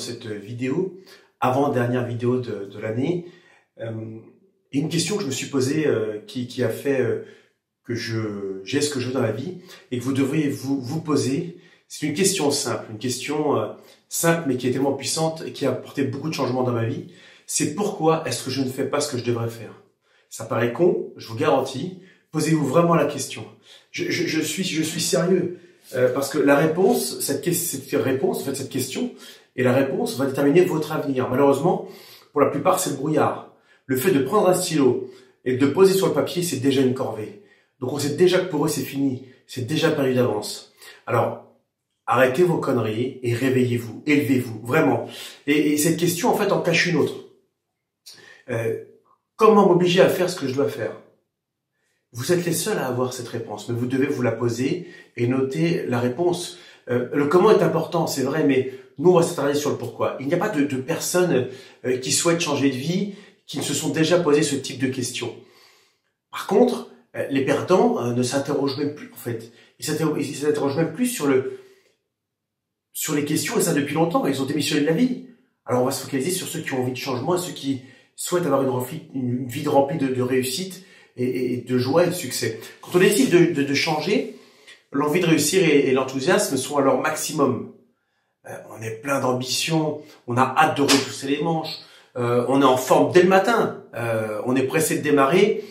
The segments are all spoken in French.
cette vidéo, avant-dernière vidéo de l'année. Et une question que je me suis posée, qui a fait que j'ai ce que je veux dans la vie, et que vous devriez vous poser. C'est une question simple, simple mais qui est tellement puissante et qui a apporté beaucoup de changements dans ma vie. C'est pourquoi est-ce que je ne fais pas ce que je devrais faire? Ça paraît con, je vous garantis. Posez-vous vraiment la question. Je suis sérieux. Parce que la réponse, cette question et la réponse va déterminer votre avenir. Malheureusement, pour la plupart, c'est le brouillard. Le fait de prendre un stylo et de poser sur le papier, c'est déjà une corvée. Donc on sait déjà que pour eux, c'est fini. C'est déjà perdu d'avance. Alors, arrêtez vos conneries et réveillez-vous, élevez-vous, vraiment. Et cette question, en fait, en cache une autre. Comment m'obliger à faire ce que je dois faire? Vous êtes les seuls à avoir cette réponse, mais vous devez vous la poser et noter la réponse. Le comment est important, c'est vrai, mais nous, on va s'attarder sur le pourquoi. Il n'y a pas de personnes qui souhaitent changer de vie, qui ne se sont déjà posé ce type de questions. Par contre, les perdants ne s'interrogent même plus, en fait. Ils s'interrogent même plus sur les questions, et ça depuis longtemps. Ils ont démissionné de la vie. Alors, on va se focaliser sur ceux qui ont envie de changement et ceux qui souhaitent avoir une vie remplie de réussite et de joie et de succès. Quand on décide de changer, l'envie de réussir et l'enthousiasme sont à leur maximum. On est plein d'ambition, on a hâte de retrousser les manches, on est en forme dès le matin, on est pressé de démarrer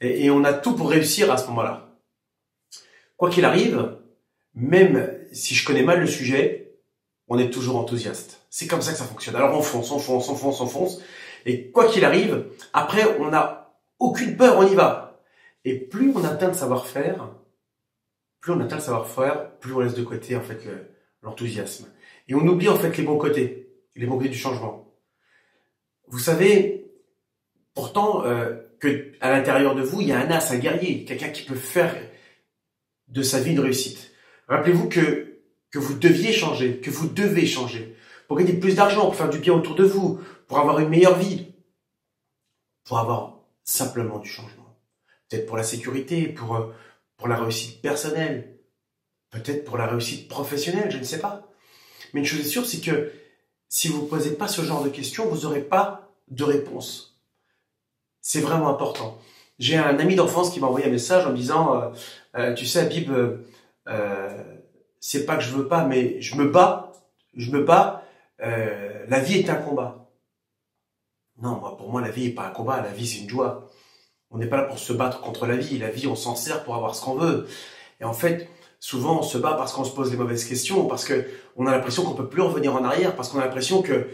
et on a tout pour réussir à ce moment-là. Quoi qu'il arrive, même si je connais mal le sujet, on est toujours enthousiaste. C'est comme ça que ça fonctionne. Alors on fonce. Et quoi qu'il arrive, après on n'a aucune peur, on y va. Et plus on atteint le savoir-faire, plus on laisse de côté en fait l'enthousiasme. Et on oublie en fait les bons côtés du changement. Vous savez, pourtant que à l'intérieur de vous, il y a un as, un guerrier, quelqu'un qui peut faire de sa vie une réussite. Rappelez-vous que vous deviez changer, que vous devez changer pour gagner plus d'argent, pour faire du bien autour de vous, pour avoir une meilleure vie, pour avoir simplement du changement. Peut-être pour la sécurité, pour la réussite personnelle, peut-être pour la réussite professionnelle, je ne sais pas. Mais une chose est sûre, c'est que si vous ne posez pas ce genre de questions, vous n'aurez pas de réponse. C'est vraiment important. J'ai un ami d'enfance qui m'a envoyé un message en me disant tu sais, Habib, c'est pas que je veux pas, mais je me bats, la vie est un combat. Non, pour moi, la vie n'est pas un combat, la vie c'est une joie. On n'est pas là pour se battre contre la vie. La vie, on s'en sert pour avoir ce qu'on veut. Et en fait, souvent, on se bat parce qu'on se pose les mauvaises questions, parce que on a l'impression qu'on peut plus revenir en arrière, parce qu'on a l'impression que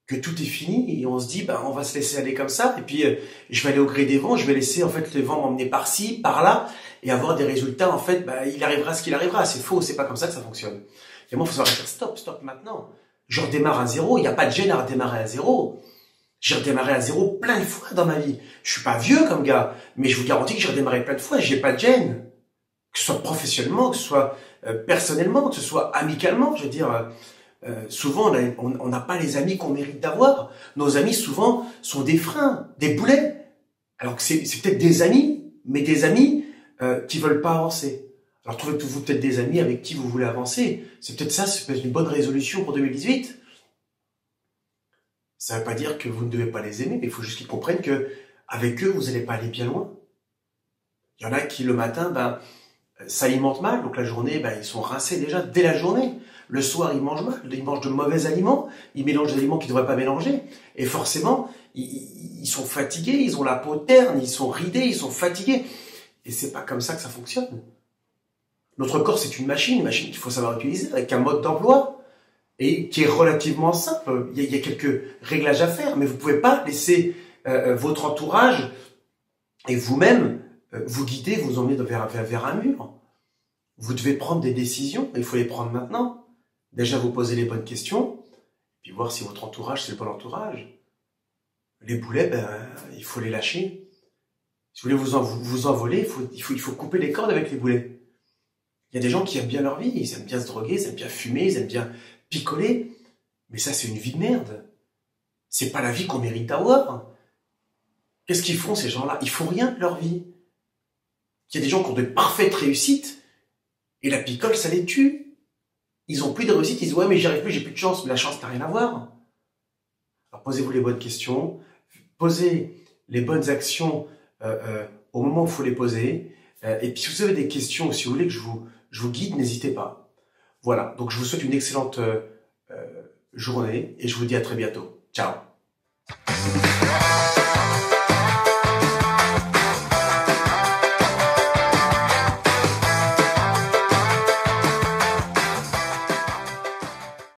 tout est fini, et on se dit, on va se laisser aller comme ça, et puis je vais aller au gré des vents, je vais laisser en fait les vents m'emmener par-ci, par-là, et avoir des résultats, en fait, il arrivera ce qu'il arrivera. C'est faux, c'est pas comme ça que ça fonctionne. Et moi, il faut savoir dire stop maintenant. Je redémarre à zéro, il n'y a pas de gêne à redémarrer à zéro. J'ai redémarré à zéro plein de fois dans ma vie. Je suis pas vieux comme gars, mais je vous garantis que j'ai redémarré plein de fois et j'ai pas de gêne. Que ce soit professionnellement, que ce soit personnellement, que ce soit amicalement. Je veux dire, souvent on n'a pas les amis qu'on mérite d'avoir. Nos amis souvent sont des freins, des boulets. Alors que c'est peut-être des amis, mais des amis qui veulent pas avancer. Alors trouvez-vous peut-être des amis avec qui vous voulez avancer. C'est peut-être ça, c'est peut-être une bonne résolution pour 2018. Ça ne veut pas dire que vous ne devez pas les aimer, mais il faut juste qu'ils comprennent que avec eux, vous n'allez pas aller bien loin. Il y en a qui, le matin, ça alimente mal, donc la journée, ils sont rincés déjà dès la journée. Le soir, ils mangent mal, ils mangent de mauvais aliments, ils mélangent des aliments qu'ils ne devraient pas mélanger. Et forcément, ils sont fatigués, ils ont la peau terne, ils sont ridés, ils sont fatigués. Et c'est pas comme ça que ça fonctionne. Notre corps, c'est une machine qu'il faut savoir utiliser avec un mode d'emploi. Et qui est relativement simple. Il y a quelques réglages à faire, mais vous ne pouvez pas laisser votre entourage et vous-même vous guider, vous emmener vers un mur. Vous devez prendre des décisions, il faut les prendre maintenant. Déjà, vous poser les bonnes questions, puis voir si votre entourage, c'est le bon entourage. Les boulets, il faut les lâcher. Si vous voulez vous envoler, il faut couper les cordes avec les boulets. Il y a des gens qui aiment bien leur vie, ils aiment bien se droguer, ils aiment bien fumer, ils aiment bien picoler, mais ça c'est une vie de merde. C'est pas la vie qu'on mérite d'avoir. Qu'est-ce qu'ils font ces gens-là? Ils font rien de leur vie. Il y a des gens qui ont de parfaites réussites et la picole ça les tue. Ils ont plus de réussite, ils disent « Ouais, mais j'y arrive plus, j'ai plus de chance. » Mais la chance n'a rien à voir. Alors posez-vous les bonnes questions, posez les bonnes actions au moment où il faut les poser. Et puis si vous avez des questions, si vous voulez que je vous guide, n'hésitez pas. Voilà, donc je vous souhaite une excellente journée et je vous dis à très bientôt. Ciao.